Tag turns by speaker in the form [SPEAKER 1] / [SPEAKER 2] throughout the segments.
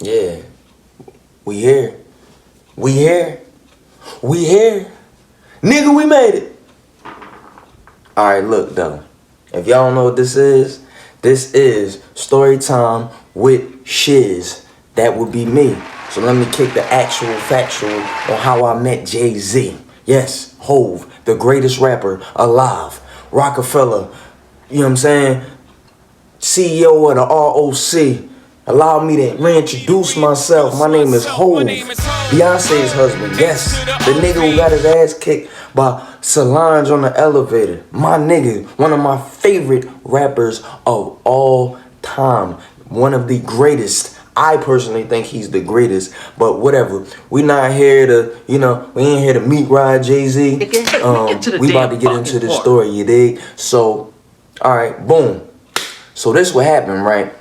[SPEAKER 1] Yeah, we here. We here. We here. Nigga, we made it. Alright, look though. If y'all don't know what this is Storytime with Shizz. That would be me. So let me kick the actual factual on how I met Jay-Z. Yes, Hove, the greatest rapper alive. Rockefeller, you know what I'm saying? CEO of the ROC. Allow me to reintroduce myself. My name is Hove, Beyonce's husband. Yes, the nigga who got his ass kicked by Solange on the elevator. My nigga, one of my favorite rappers of all time. One of the greatest. I personally think he's the greatest, but whatever. We not here to, we ain't here to meet ride Jay-Z. We about to get into the story, you dig? So, all right, boom. So this what happened, right?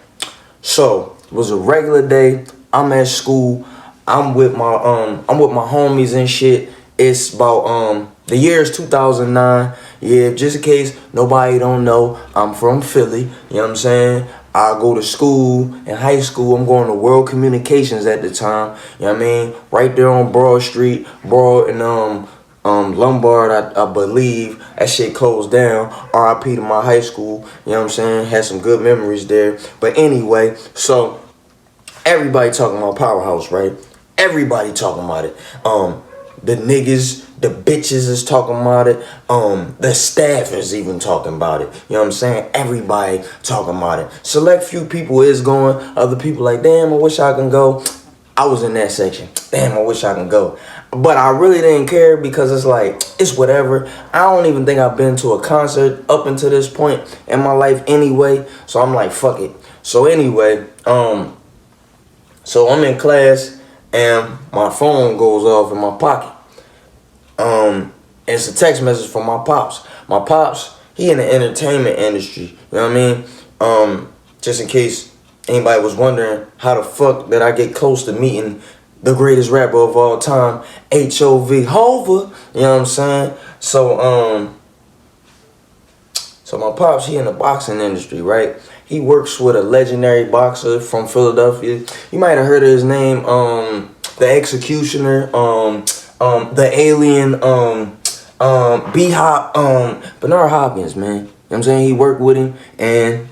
[SPEAKER 1] So it was a regular day. I'm at school. I'm with my homies and shit. It's about the year is 2009. Yeah, just in case nobody don't know, I'm from Philly. You know what I'm saying? I go to school in high school. I'm going to World Communications at the time. You know what I mean? Right there on Broad Street, Broad and Lombard, I believe. That shit closed down. RIP to my high school. You know what I'm saying? Had some good memories there. But anyway, so everybody talking about Powerhouse, right? Everybody talking about it. The niggas, the bitches is talking about it. The staff is even talking about it. You know what I'm saying? Everybody talking about it. Select few people is going. Other people like, damn, I wish I can go. I was in that section. Damn, I wish I can go. But I really didn't care because it's like, it's whatever. I don't even think I've been to a concert up until this point in my life anyway. So I'm like, fuck it. So anyway, so I'm in class and my phone goes off in my pocket. It's a text message from my pops. My pops, he in the entertainment industry. You know what I mean? Just in case anybody was wondering how the fuck did I get close to meeting the greatest rapper of all time, H.O.V. Hover. You know what I'm saying? So, so my pops, he in the boxing industry, right? He works with a legendary boxer from Philadelphia. You might have heard of his name, the Executioner, the Alien, B-Hop, Bernard Hopkins, man. You know what I'm saying? He worked with him, and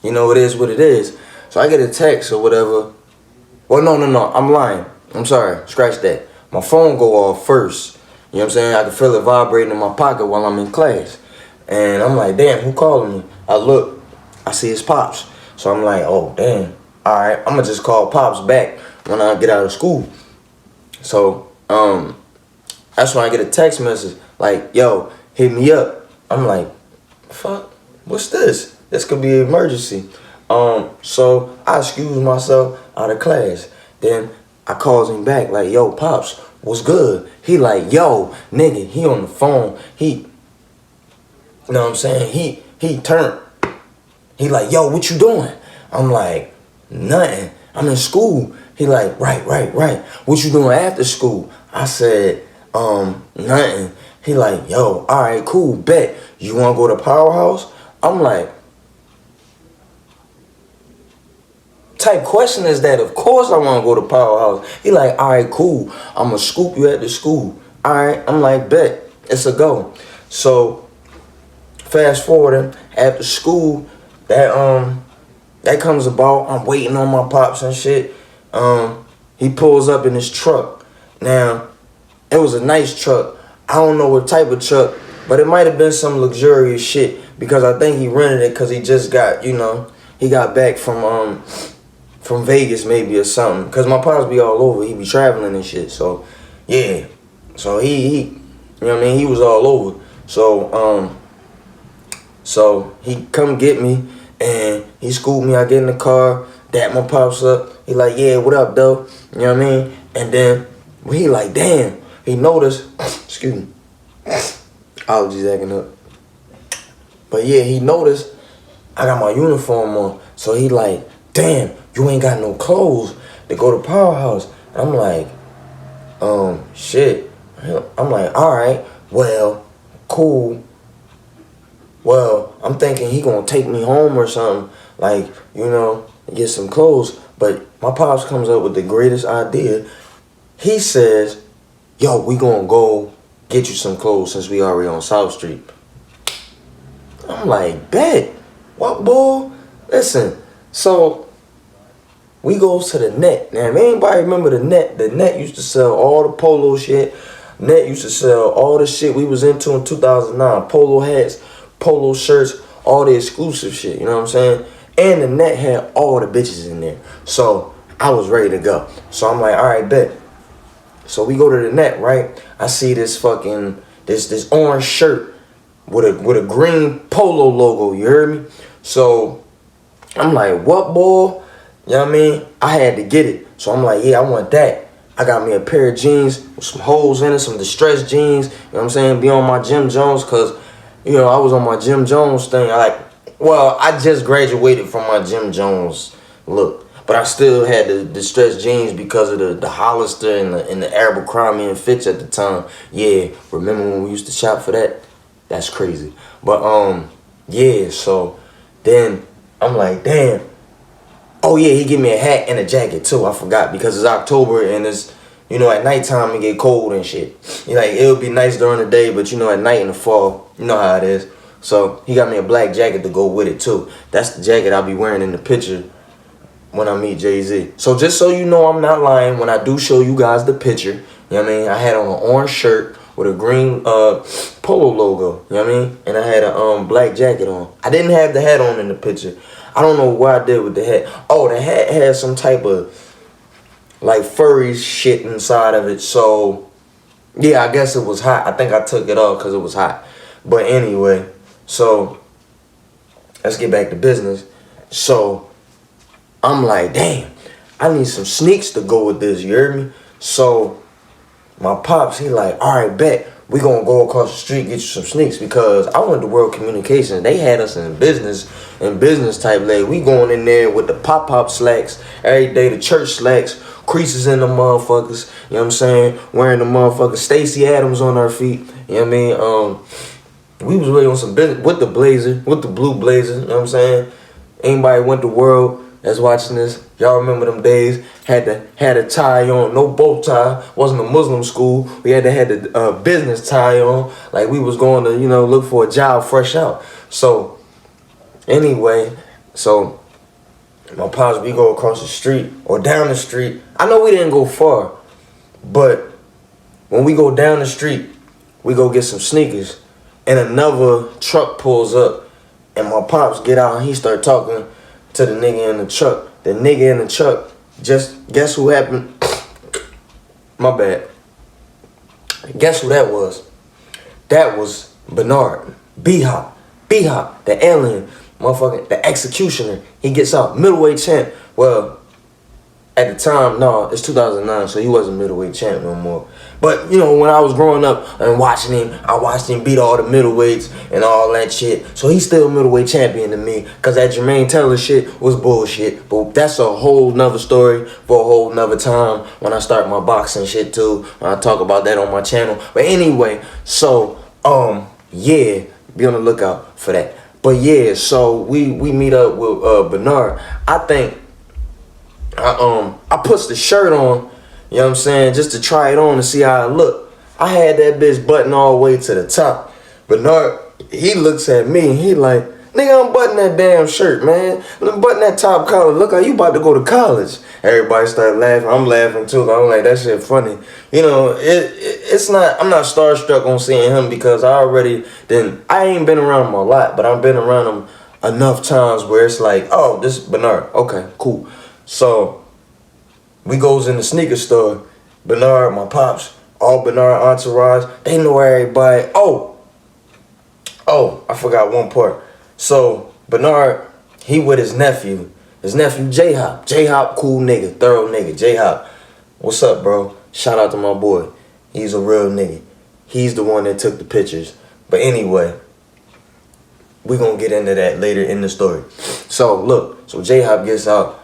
[SPEAKER 1] you know, it is what it is. So I get a text or whatever. Well, no, I'm lying. I'm sorry, scratch that. My phone go off first. You know what I'm saying? I can feel it vibrating in my pocket while I'm in class. And I'm like, damn, who calling me? I look, I see his pops. So I'm like, oh, damn. All right, I'm going to just call pops back when I get out of school. So, that's when I get a text message like, yo, hit me up. I'm like, fuck, what's this? This could be an emergency. So I excuse myself out of class. Then I calls him back like, yo, pops, what's good? He like, yo, nigga, he on the phone. You know what I'm saying? He turned. He like, yo, what you doing? I'm like, nothing. I'm in school. He like, right. What you doing after school? I said, nothing. He like, yo, all right, cool, bet. You want to go to Powerhouse? I'm like, type question is that? Of course I want to go to Powerhouse. He like, all right, cool. I'm going to scoop you at the school. All right, I'm like, bet. It's a go. So, fast forwarding, after school, that comes about. I'm waiting on my pops and shit. He pulls up in his truck. Now, it was a nice truck. I don't know what type of truck, but it might have been some luxurious shit because I think he rented it because he just got, he got back from Vegas maybe or something. Because my pops be all over. He be traveling and shit. So, yeah. So, he you know what I mean? He was all over. So he come get me and he scooped me. I get in the car. Dap my pops up. He like, yeah, what up, though? You know what I mean? And then he like, damn. He noticed, excuse me, allergies acting up. But yeah, he noticed I got my uniform on. So he like, damn, you ain't got no clothes to go to Powerhouse. And I'm like, shit. I'm like, all right, well, cool. Well, I'm thinking he gonna take me home or something. like, you know, get some clothes. But my pops comes up with the greatest idea. He says, yo, we gonna go get you some clothes since we already on South Street. I'm like, bet. What, boy? Listen, so we goes to the Net. Now, if anybody remember the Net used to sell all the polo shit. Net used to sell all the shit we was into in 2009. Polo hats, polo shirts, all the exclusive shit, you know what I'm saying? And the Net had all the bitches in there. So I was ready to go. So I'm like, all right, bet. So we go to the Net, right? I see this fucking, this orange shirt with a green polo logo, you heard me? So I'm like, what, boy? You know what I mean? I had to get it. So I'm like, yeah, I want that. I got me a pair of jeans with some holes in it, some distressed jeans. You know what I'm saying? Be on my Jim Jones, because, you know, I was on my Jim Jones thing. I just graduated from my Jim Jones look. But I still had the distressed jeans because of the Hollister and the Abercrombie and Fitch at the time. Yeah, remember when we used to shop for that? That's crazy. But, yeah, so then I'm like, damn. Oh, yeah, he give me a hat and a jacket, too. I forgot, because it's October and it's, you know, at nighttime it get cold and shit. You know, like, it'll be nice during the day, but, you know, at night in the fall, you know how it is. So he got me a black jacket to go with it, too. That's the jacket I'll be wearing in the picture when I meet Jay-Z. So just so you know I'm not lying, when I do show you guys the picture, you know what I mean? I had on an orange shirt with a green polo logo, you know what I mean? And I had a black jacket on. I didn't have the hat on in the picture. I don't know what I did with the hat. Oh, the hat had some type of, like, furry shit inside of it. So, yeah, I guess it was hot. I think I took it off because it was hot. But anyway, so, let's get back to business. So, I'm like, damn, I need some sneaks to go with this, you heard me? So, my pops, he like, all right, bet. We gonna go across the street, get you some sneaks, because I went to World Communications. They had us in business type leg. We going in there with the pop slacks every day, the church slacks, creases in the motherfuckers, you know what I'm saying? Wearing the motherfuckers Stacey Adams on our feet, you know what I mean? We was really on some business with the blazer, with the blue blazer, you know what I'm saying? Anybody went to World that's watching this, y'all remember them days? Had a tie on, no bow tie. Wasn't a Muslim school. We had to have the business tie on, like we was going to, you know, look for a job fresh out. So anyway, so my pops, we go across the street or down the street. I know we didn't go far, but when we go down the street, we go get some sneakers, and another truck pulls up, and my pops get out and he start talking to the nigga in the truck. The nigga in the truck, just guess who happened? My bad. Guess who that was? That was Bernard. B-Hop, the alien, motherfucking, the executioner. He gets out, middleweight champ. Well, at the time, no, it's 2009, so he wasn't middleweight champ no more. But, you know, when I was growing up and watching him, I watched him beat all the middleweights and all that shit. So he's still middleweight champion to me, because that Jermaine Taylor shit was bullshit. But that's a whole nother story for a whole nother time when I start my boxing shit too. When I talk about that on my channel. But anyway, so, yeah, be on the lookout for that. But yeah, so we meet up with Bernard. I think I puts the shirt on, you know what I'm saying, just to try it on to see how it look. I had that bitch button all the way to the top. Bernard, he looks at me and he like, nigga, unbutton that damn shirt, man. Button that top collar. Look how you about to go to college. Everybody started laughing. I'm laughing too. I'm like, that shit funny. You know, it's not, I'm not starstruck on seeing him, because I ain't been around him a lot, but I've been around him enough times where it's like, oh, this is Bernard. Okay, cool. So we goes in the sneaker store. Bernard, my pops, all Bernard entourage, they know everybody. Oh, I forgot one part. So Bernard, he with his nephew J-Hop. J-Hop, cool nigga, thorough nigga. J-Hop, what's up, bro? Shout out to my boy. He's a real nigga. He's the one that took the pictures. But anyway, we gonna get into that later in the story. So look, so J-Hop gets out.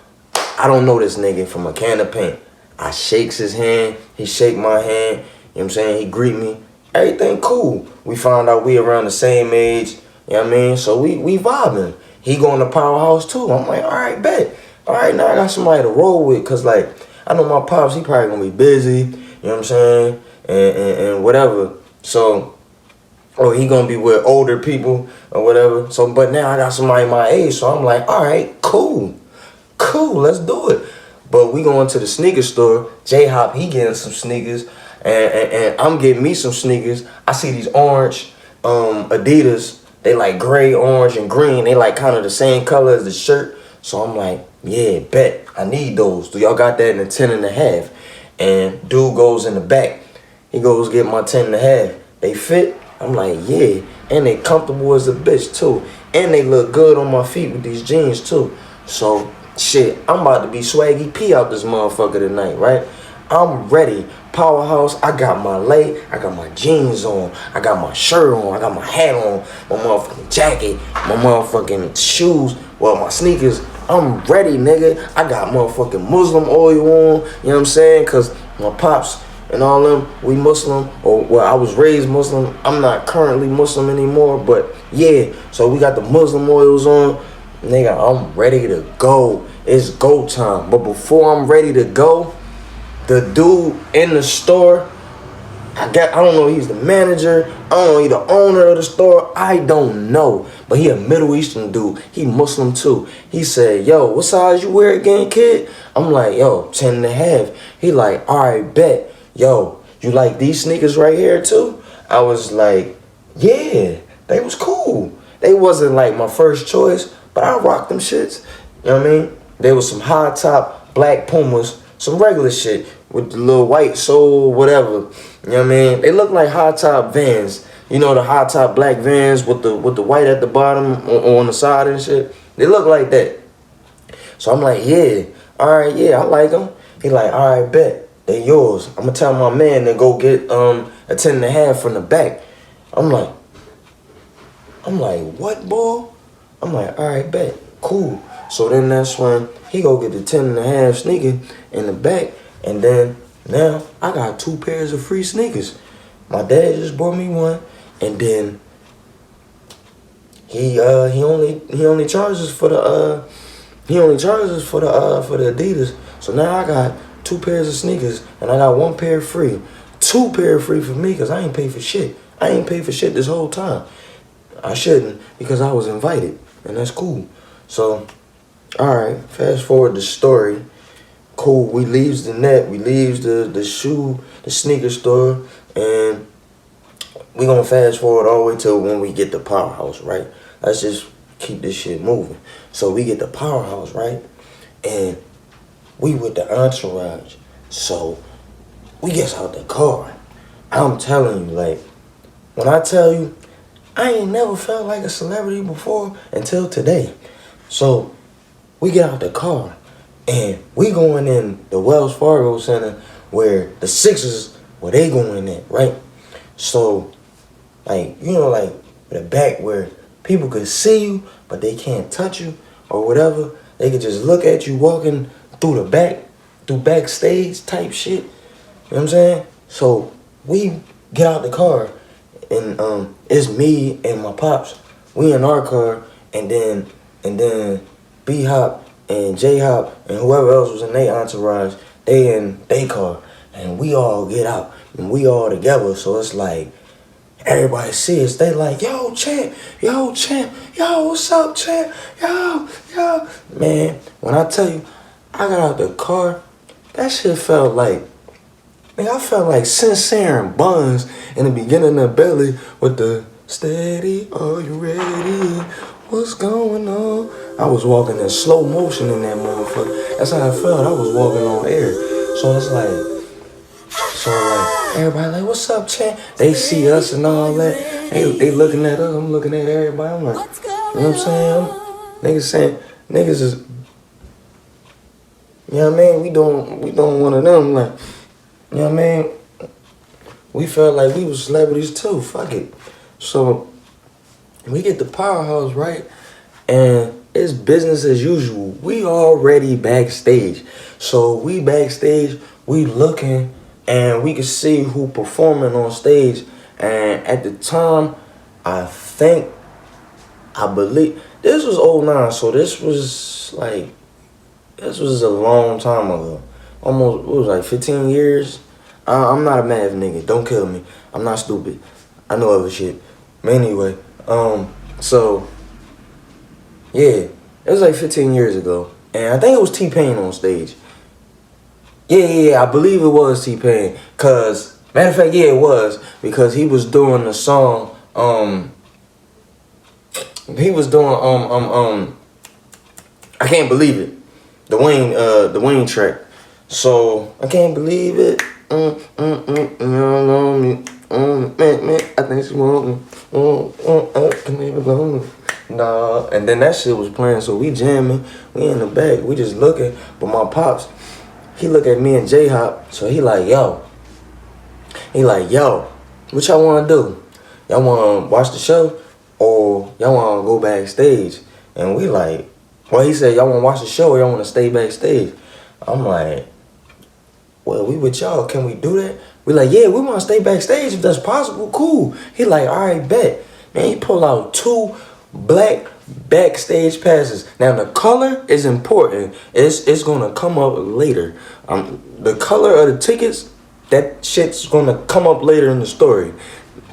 [SPEAKER 1] I don't know this nigga from a can of paint. I shakes his hand. He shake my hand. You know what I'm saying? He greet me. Everything cool. We found out we around the same age. You know what I mean? So we vibing. He going to Powerhouse too. I'm like, all right, bet. All right, now I got somebody to roll with, cause like I know my pops, he probably gonna be busy. You know what I'm saying? And whatever. So, or he gonna be with older people or whatever. So, but now I got somebody my age, so I'm like, all right, cool, let's do it. But we going to the sneaker store. J-Hop, he getting some sneakers, and I'm getting me some sneakers. I see these orange Adidas. They like gray, orange, and green. They like kind of the same color as the shirt. So I'm like, yeah, bet. I need those. Do y'all got that in the 10 and a half? And dude goes in the back. He goes get my 10 and a half. They fit? I'm like, yeah. And they comfortable as a bitch, too. And they look good on my feet with these jeans, too. So, shit, I'm about to be swaggy P out this motherfucker tonight, right? I'm ready. Powerhouse, I got my lay, I got my jeans on, I got my shirt on, I got my hat on, my motherfucking jacket, my motherfucking shoes, well, my sneakers. I'm ready, nigga. I got motherfucking Muslim oil on, you know what I'm saying? Because my pops and all them, we Muslim, or well, I was raised Muslim. I'm not currently Muslim anymore, but yeah. So we got the Muslim oils on. Nigga, I'm ready to go. It's go time. But before I'm ready to go, the dude in the store, I don't know, he's the manager, I don't know, he's the owner of the store, I don't know. But he a Middle Eastern dude, he Muslim too. He said, yo, what size you wear again, kid? I'm like, yo, 10 and a half. He like, all right, bet. Yo, you like these sneakers right here too? I was like, yeah, they was cool. They wasn't like my first choice, but I rocked them shits. You know what I mean? There was some high top black Pumas, some regular shit with the little white sole, whatever. You know what I mean? They look like high top Vans. You know, the high top black Vans with the white at the bottom on the side and shit. They look like that. So I'm like, yeah, all right, yeah, I like them. He like, all right, bet. They yours. I'm gonna tell my man to go get a 10 and a half from the back. I'm like, what, boy? I'm like, all right, bet. Cool. So then that's when he go get the 10 and a half sneaker in the back. And then now I got 2 pairs of free sneakers. My dad just bought me one. And then he only charges for the Adidas. So now I got 2 pairs of sneakers and I got 1 pair free. 2 pair free for me because I ain't paid for shit. I ain't paid for shit this whole time. I shouldn't because I was invited, and that's cool. So, all right, fast forward the story. Cool, we leaves the net, we leaves the sneaker store, and we gonna fast forward all the way till when we get to Powerhouse, right? Let's just keep this shit moving. So we get to Powerhouse, right? And we with the entourage. So we get out the car. I'm telling you, like, when I tell you, I ain't never felt like a celebrity before until today. So we get out the car and we going in the Wells Fargo Center where the Sixers, where they going in, right? So, like, you know, like the back where people could see you, but they can't touch you or whatever. They could just look at you walking through the back, through backstage type shit. You know what I'm saying? So we get out the car and it's me and my pops. We in our car, and then B-Hop and J-Hop and whoever else was in their entourage, they in their car. And we all get out and we all together. So it's like everybody see us. They like, yo, champ, yo, what's up, champ, yo. Man, when I tell you, I got out the car, that shit felt like, I felt like Sincere and Buns in the beginning of Belly with the steady, are you ready? What's going on? I was walking in slow motion in that motherfucker. That's how I felt. I was walking on air. So it's like, everybody like, what's up, champ? They see us and all that. They looking at us. I'm looking at everybody. I'm like, you know what I'm saying? Niggas is, you know what I mean? We doing one of them, like, you know what I mean? We felt like we was celebrities too. Fuck it. So we get the Powerhouse, right? And it's business as usual. We already backstage. So we backstage, we looking, and we can see who performing on stage. And at the time, I believe This was '09, so this was like, this was a long time ago. Almost, what was it, like 15 years? I'm not a math nigga. Don't kill me. I'm not stupid. I know other shit. But anyway, so, yeah, it was like 15 years ago. And I think it was T-Pain on stage. Yeah, I believe it was T-Pain. Cause, matter of fact, yeah, it was. Because he was doing the song, he was doing, I Can't Believe It. The Wayne track. So, I can't believe it. You don't know me. Man, I think she want me. I can even go. Nah. And then that shit was playing, so we jamming. We in the back. We just looking. But my pops, he look at me and J-Hop. So he like, yo. He like, yo, what y'all want to do? Y'all want to watch the show? Or y'all want to go backstage? And we like, well, he said, y'all want to watch the show or y'all want to stay backstage? I'm like, well, we with y'all. Can we do that? We like, yeah, we want to stay backstage if that's possible. Cool. He like, all right, bet. Man, he pull out 2 black backstage passes. Now, the color is important. It's going to come up later. The color of the tickets, that shit's going to come up later in the story.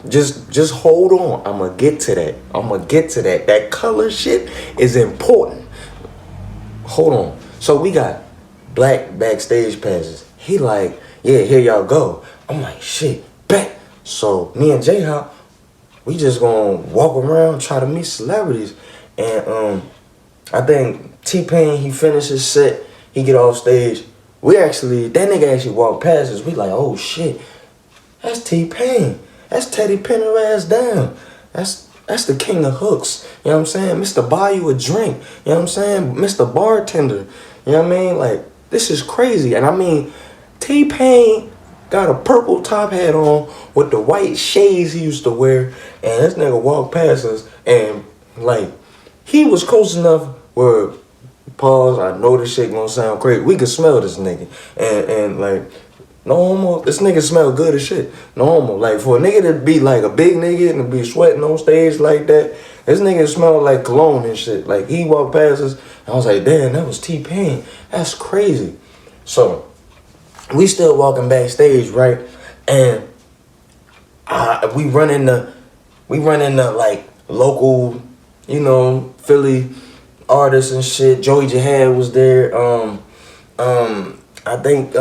[SPEAKER 1] Just hold on. I'm going to get to that. That color shit is important. Hold on. So we got black backstage passes. He like, yeah, here y'all go. I'm like, shit, bet. So me and J-Hop, we just gonna walk around, try to meet celebrities. And I think T-Pain, he finished his set, he get off stage. That nigga actually walked past us. We like, oh shit, that's T-Pain. That's Teddy Pinner ass down. That's the king of hooks. You know what I'm saying? Mr. Buy You a Drink. You know what I'm saying? Mr. Bartender. You know what I mean? Like, this is crazy. And I mean, T-Pain got a purple top hat on with the white shades he used to wear. And this nigga walked past us. And, like, he was close enough where, pause, I know this shit gonna sound crazy. We could smell this nigga. And like, no homo, this nigga smell good as shit. No homo. Like, for a nigga to be like a big nigga and to be sweating on stage like that, this nigga smell like cologne and shit. Like, he walked past us, and I was like, damn, that was T-Pain. That's crazy. So, we still walking backstage, right? And we run into like local, you know, Philly artists and shit. Joey Jihad was there. I think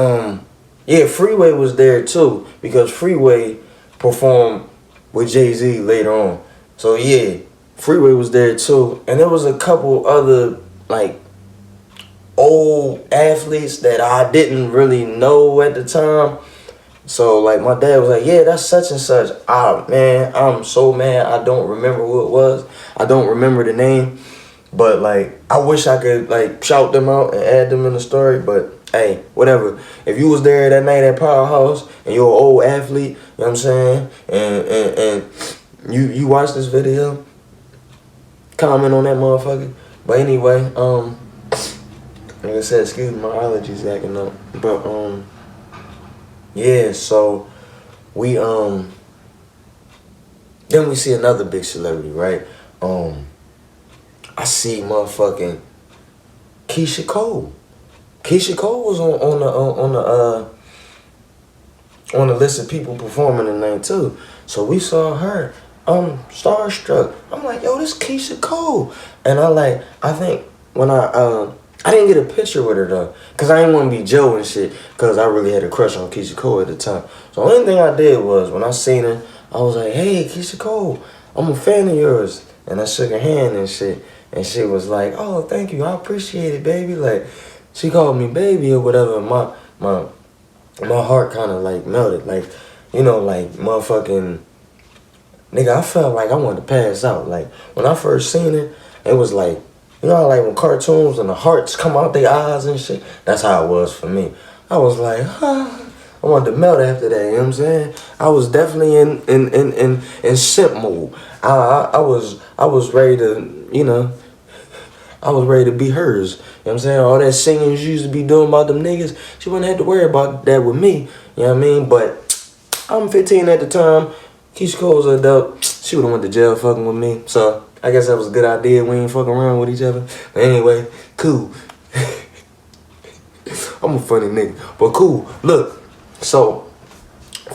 [SPEAKER 1] yeah, Freeway was there too, because Freeway performed with Jay-Z later on. So yeah, Freeway was there too. And there was a couple other like old athletes that I didn't really know at the time. So like my dad was like, yeah, that's such and such. Ah man, I'm so mad I don't remember who it was. I don't remember the name. But like I wish I could like shout them out and add them in the story, but hey, whatever. If you was there that night at Powerhouse and you're an old athlete, you know what I'm saying? And you watch this video, comment on that motherfucker. But anyway, like I said, excuse me, my allergies acting up. But yeah, so we then we see another big celebrity, right? I see motherfucking Keisha Cole. Keisha Cole was on the list of people performing tonight too. So we saw her. Starstruck. I'm like, yo, this Keisha Cole. And I think when I didn't get a picture with her though, cause I didn't want to be Joe and shit, cause I really had a crush on Keisha Cole at the time. So the only thing I did was when I seen her, I was like, hey, Keisha Cole, I'm a fan of yours. And I shook her hand and shit. And she was like, oh, thank you, I appreciate it, baby. Like, she called me baby or whatever. My heart kind of like melted. Like, you know, like motherfucking, nigga, I felt like I wanted to pass out. Like, when I first seen it, it was like, you know how like when cartoons and the hearts come out their eyes and shit? That's how it was for me. I was like, I wanted to melt after that, you know what I'm saying? I was definitely in simp mode. I was ready to, you know, I was ready to be hers. You know what I'm saying? All that singing she used to be doing about them niggas, she wouldn't have to worry about that with me. You know what I mean? But I'm 15 at the time. Keisha Cole's an adult. She would have went to jail fucking with me. So I guess that was a good idea. We ain't fucking around with each other. But anyway, cool. I'm a funny nigga. But cool. Look, so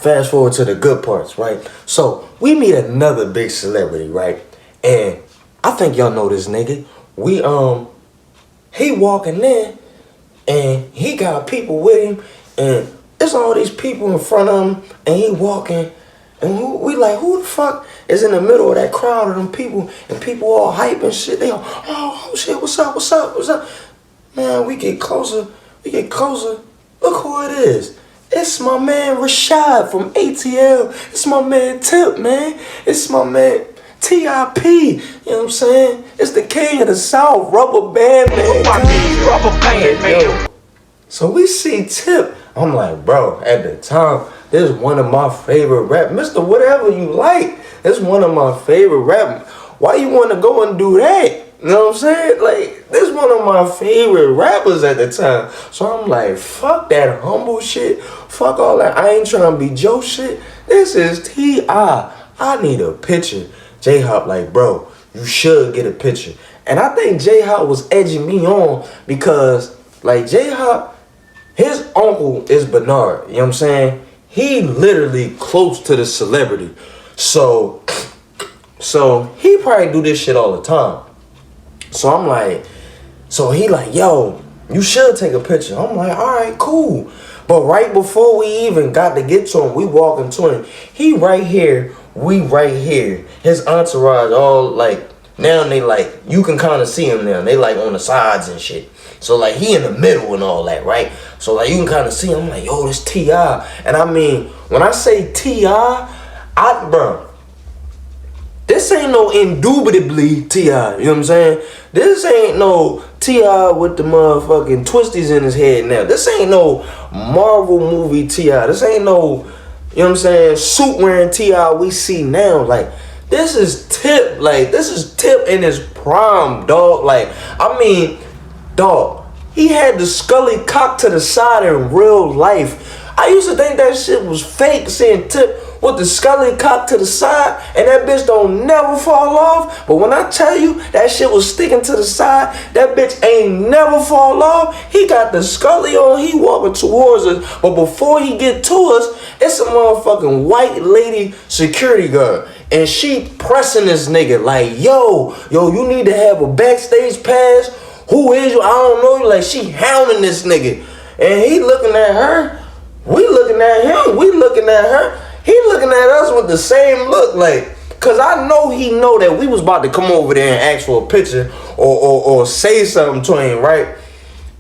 [SPEAKER 1] fast forward to the good parts, right? So we meet another big celebrity, right? And I think y'all know this nigga. He walking in and he got people with him and there's all these people in front of him and he walking and we like, who the fuck is in the middle of that crowd of them people and people all hype and shit. They all, oh shit, what's up? Man, we get closer. Look who it is. It's my man Rashad from ATL. It's my man Tip, man. It's my man TIP. You know what I'm saying? It's the king of the South, Rubber Band Man. Rubber Band Man. So we see Tip. I'm like, bro, at the time, this is one of my favorite rap. Mr. Whatever you like. It's one of my favorite rap. Why you want to go and do that? You know what I'm saying? Like, this is one of my favorite rappers at the time. So I'm like, fuck that humble shit. Fuck all that. I ain't trying to be Joe shit. This is T.I. I need a picture. J-Hop like, bro, you should get a picture. And I think J-Hop was edging me on because, like, J-Hop, his uncle is Bernard. You know what I'm saying? He literally close to the celebrity. So he probably do this shit all the time. So I'm like, so he like, yo, you should take a picture. I'm like, all right, cool. But right before we even got to get to him, we walking to him. He right here, we right here. His entourage all like, now they like, you can kind of see him now. They like on the sides and shit. So like he in the middle and all that, right? So like you can kind of see him. I'm like, yo, this T.I. And I mean, when I say T.I., bro, this ain't no indubitably T.I. You know what I'm saying? This ain't no T.I. with the motherfucking twisties in his head now. This ain't no Marvel movie T.I. This ain't no, you know what I'm saying, suit wearing T.I. we see now. Like, this is Tip. Like, this is Tip in his prime, dog. Like, I mean, dog, he had the Scully cock to the side in real life. I used to think that shit was fake, seeing Tip with the Scully cock to the side and that bitch don't never fall off. But when I tell you that shit was sticking to the side, that bitch ain't never fall off. He got the Scully on, he walking towards us. But before he get to us, it's a motherfucking white lady security guard. And she pressing this nigga like, yo, you need to have a backstage pass. Who is you? I don't know you. Like, she hounding this nigga. And he looking at her. We looking at him. We looking at her. He looking at us with the same look, like, cause I know he know that we was about to come over there and ask for a picture or say something to him, right?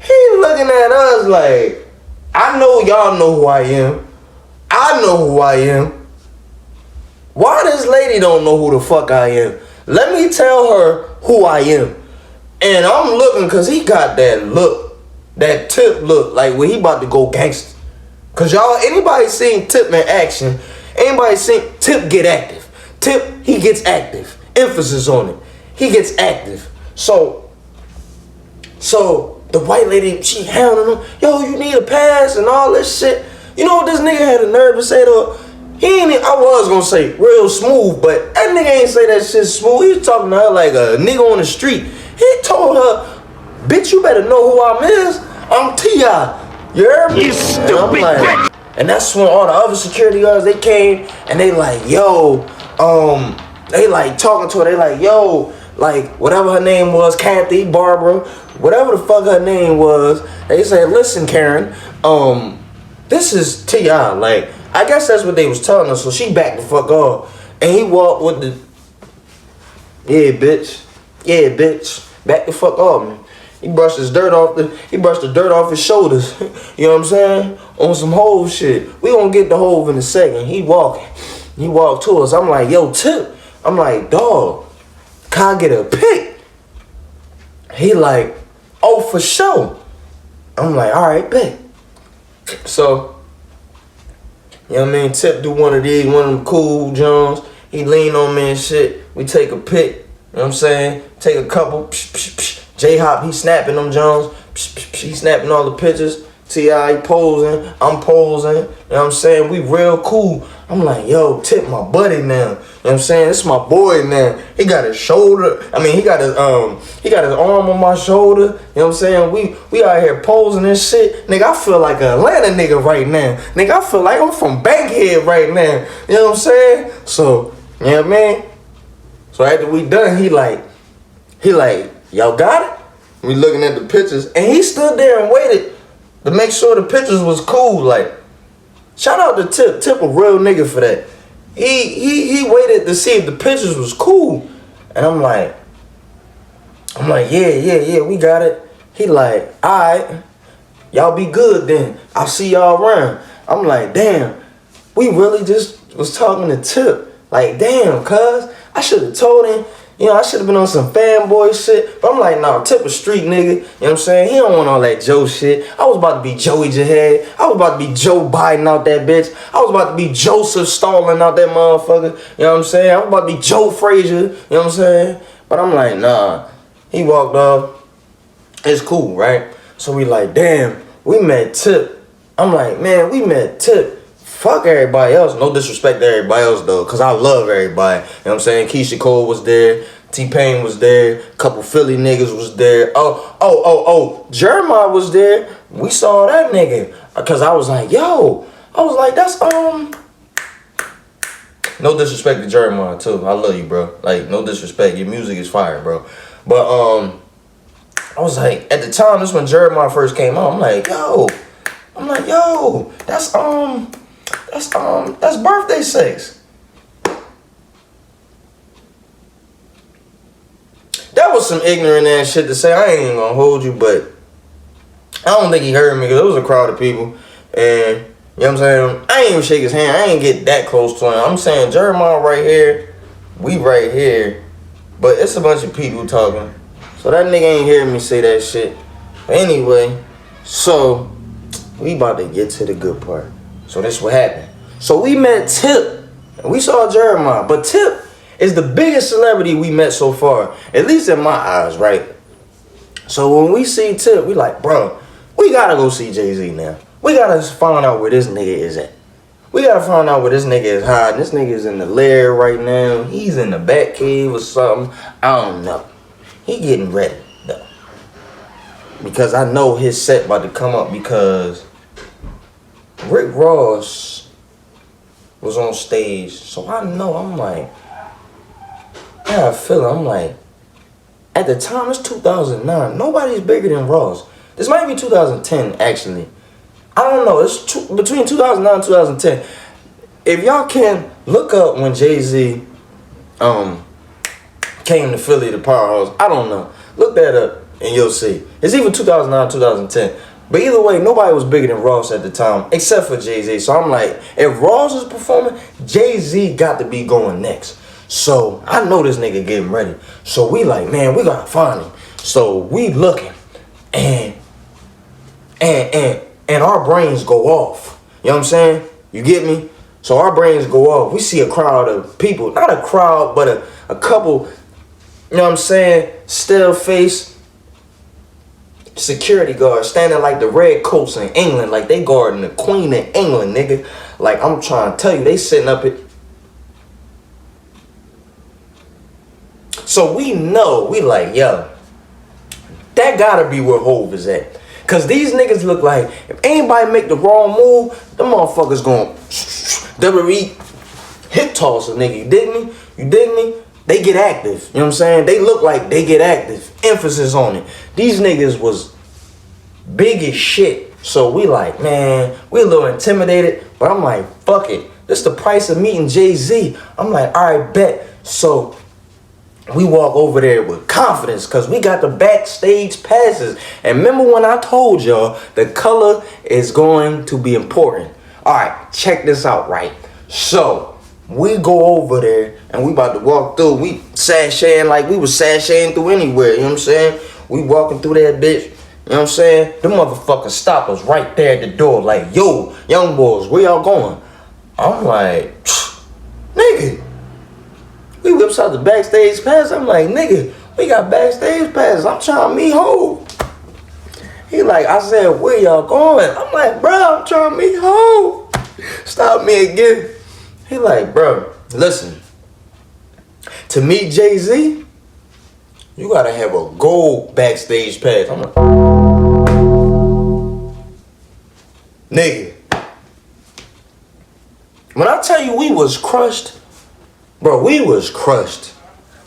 [SPEAKER 1] He looking at us like, I know y'all know who I am. I know who I am. Why this lady don't know who the fuck I am? Let me tell her who I am. And I'm looking cause he got that look, that Tip look, like when he about to go gangster. Cause y'all, anybody seen Tip in action, anybody seen Tip get active. Tip, he gets active. Emphasis on it. He gets active. So the white lady, she hounding him. Yo, you need a pass and all this shit. You know what this nigga had the nerve to say though? I was gonna say real smooth, but that nigga ain't say that shit smooth. He was talking to her like a nigga on the street. He told her, bitch, you better know who I'm T.I. You heard me? You stupid bitch. And that's when all the other security guards, they came and they like, yo, they like talking to her. They like, yo, like whatever her name was, Kathy, Barbara, whatever the fuck her name was. They said, listen, Karen, this is T.I. Like, I guess that's what they was telling her. So she backed the fuck off. And he walked with the, yeah, bitch, back the fuck off, man. He brushed the dirt off his shoulders. You know what I'm saying? On some Hove shit. We gonna get the Hove in a second. He walked to us. I'm like, yo, Tip. I'm like, dog, can I get a pic? He like, oh, for sure. I'm like, all right, bet. So, you know what I mean? Tip do one of these, one of them cool Jones. He lean on me and shit. We take a pic. You know what I'm saying? Take a couple. J-Hop, he snapping them Jones. He snapping all the pictures. T.I. he posing. I'm posing. You know what I'm saying? We real cool. I'm like, yo, Tip my buddy now. what I'm saying? This is my boy now. He got his shoulder. I mean, he got his arm on my shoulder. You know what I'm saying? We out here posing and shit. Nigga, I feel like an Atlanta nigga right now. Nigga, I feel like I'm from Bankhead right now. You know what I'm saying? So, you know what I mean? So after we done, he like, y'all got it? We looking at the pictures, and he stood there and waited to make sure the pictures was cool. Like, shout out to Tip. Tip a real nigga for that. He waited to see if the pictures was cool. And I'm like, yeah, we got it. He like, alright, y'all be good then. I'll see y'all around. I'm like, damn, we really just was talking to Tip. Like, damn, cuz, I should have told him. You know, I should have been on some fanboy shit. But I'm like, nah, Tip a street nigga. You know what I'm saying? He don't want all that Joe shit. I was about to be Joey Jihad. I was about to be Joe Biden out that bitch. I was about to be Joseph Stalin out that motherfucker. You know what I'm saying? I was about to be Joe Frazier. You know what I'm saying? But I'm like, nah. He walked off. It's cool, right? So we like, damn, we met Tip. I'm like, man, we met Tip. Fuck everybody else. No disrespect to everybody else, though, because I love everybody. You know what I'm saying? Keisha Cole was there. T-Pain was there. Couple Philly niggas was there. Oh. Jeremiah was there. We saw that nigga. Because I was like, yo. I was like, that's, No disrespect to Jeremiah, too. I love you, bro. Like, no disrespect. Your music is fire, bro. But, I was like, at the time, this when Jeremiah first came out, I'm like, yo, that's birthday sex. That was some ignorant ass shit to say. I ain't even gonna hold you, but I don't think he heard me because it was a crowd of people. And, you know what I'm saying? I ain't even shake his hand. I ain't get that close to him. I'm saying Jeremiah right here, we right here, but it's a bunch of people talking. So that nigga ain't hearing me say that shit. But anyway, so we about to get to the good part. So this what happened. So we met Tip, and we saw Jeremiah. But Tip is the biggest celebrity we met so far, at least in my eyes, right? So when we see Tip, we like, bro, we gotta go see Jay-Z now. We gotta find out where this nigga is at. We gotta find out where this nigga is hiding. This nigga is in the lair right now. He's in the back cave or something. I don't know. He getting ready, though. Because I know his set about to come up because Rick Ross was on stage. So I know, I'm like, I have a feeling, I'm like, at the time, it's 2009. Nobody's bigger than Ross. This might be 2010, actually. I don't know. It's between 2009 and 2010. If y'all can look up when Jay-Z came to Philly, the powerhouse, I don't know. Look that up and you'll see. It's either 2009 or 2010. But either way, nobody was bigger than Ross at the time, except for Jay-Z. So I'm like, if Ross is performing, Jay-Z got to be going next. So I know this nigga getting ready. So we like, man, we gotta find him. So we looking, and our brains go off. You know what I'm saying? You get me? So our brains go off. We see a crowd of people, not a crowd, but a couple, you know what I'm saying, still face security guards standing like the red coats in England, like they guarding the Queen of England, nigga. Like, I'm trying to tell you, they sitting up it. So we know, we like, yo, that gotta be where Hov is at. Cause these niggas look like, if anybody make the wrong move, them motherfuckers gon' WWE hip toss a nigga. You dig me? You dig me? They get active. You know what I'm saying? They look like they get active. Emphasis on it. These niggas was big as shit. So we like, man, we a little intimidated. But I'm like, fuck it. This the price of meeting Jay-Z. I'm like, all right, bet. So we walk over there with confidence because we got the backstage passes. And remember when I told y'all the color is going to be important. All right, check this out, right? So we go over there and we about to walk through. We sashaying like we was sashaying through anywhere. You know what I'm saying? We walking through that bitch. You know what I'm saying? The motherfuckers stop us right there at the door like, yo, young boys, where y'all going? I'm like, nigga. We whips out the backstage pass. I'm like, nigga, we got backstage passes. I'm trying to meet Hov. He like, I said, where y'all going? I'm like, bro, I'm trying to meet Hov. Stop me again. He like, bro, listen, To meet Jay-Z, you gotta have a gold backstage pass. Nigga. When I tell you we was crushed, bro, we was crushed.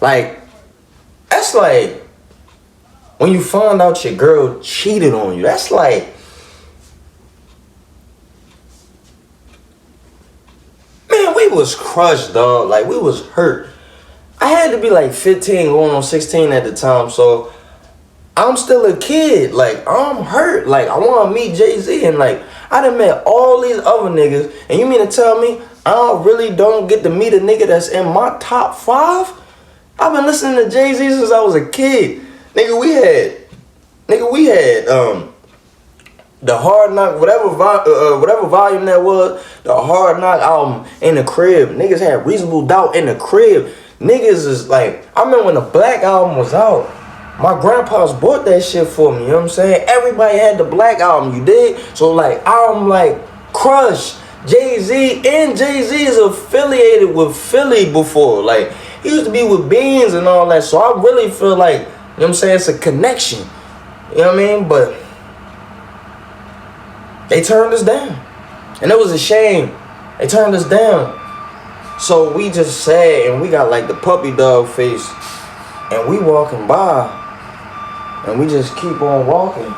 [SPEAKER 1] Like, that's like when you find out your girl cheated on you. That's like, man, we was crushed, dog. Like, we was hurt. I had to be like 15 going on 16 at the time, so I'm still a kid. Like, I'm hurt. Like, I want to meet Jay-Z, and like, I done met all these other niggas, and you mean to tell me I really don't get to meet a nigga that's in my top 5? I've been listening to Jay-Z since I was a kid. Nigga, we had the Hard Knock, whatever volume that was, the Hard Knock album in the crib. Niggas had Reasonable Doubt in the crib. Niggas is like, I remember when the Black album was out, my grandpa's bought that shit for me, you know what I'm saying? Everybody had the Black album, you dig? So like, I'm like, crush. Jay-Z, and Jay-Z is affiliated with Philly before. Like, he used to be with Beans and all that, so I really feel like, you know what I'm saying, it's a connection. You know what I mean? But they turned us down. And it was a shame. They turned us down. So we just sat and we got like the puppy dog face. And we walking by. And we just keep on walking.